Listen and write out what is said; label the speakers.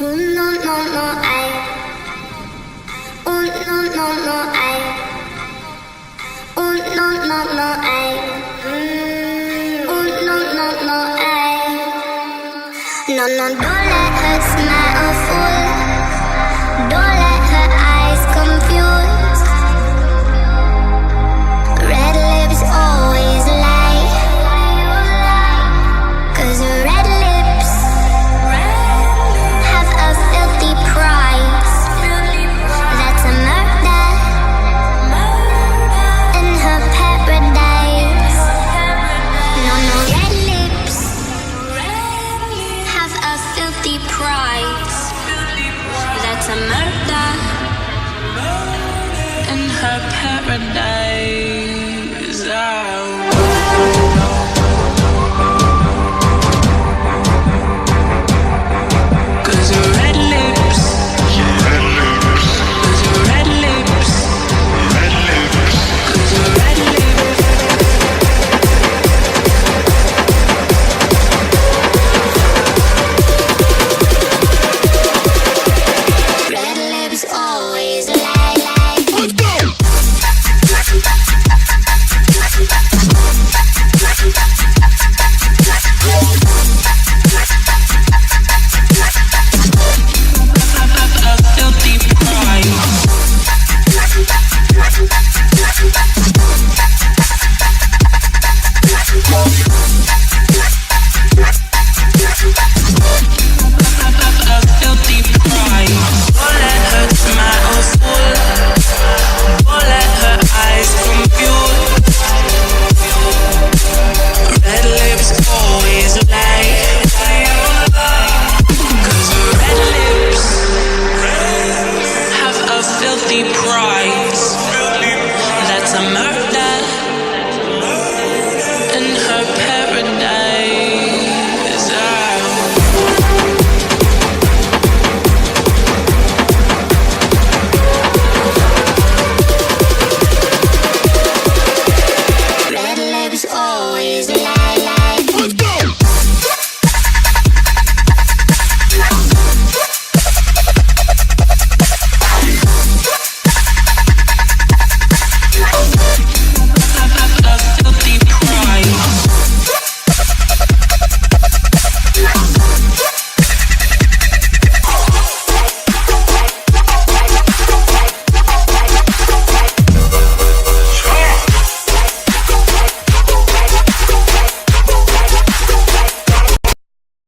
Speaker 1: Oh no no no I. Oh no no no I. Oh no no no I. Oh no no no I. No no, don't let her smile fool. Don't let her eyes confuse. Red lips always lie. 'Cause red lips have a filthy price. That's a murder in her paradise. No, no, red lips have a filthy price. That's a murder in her paradise.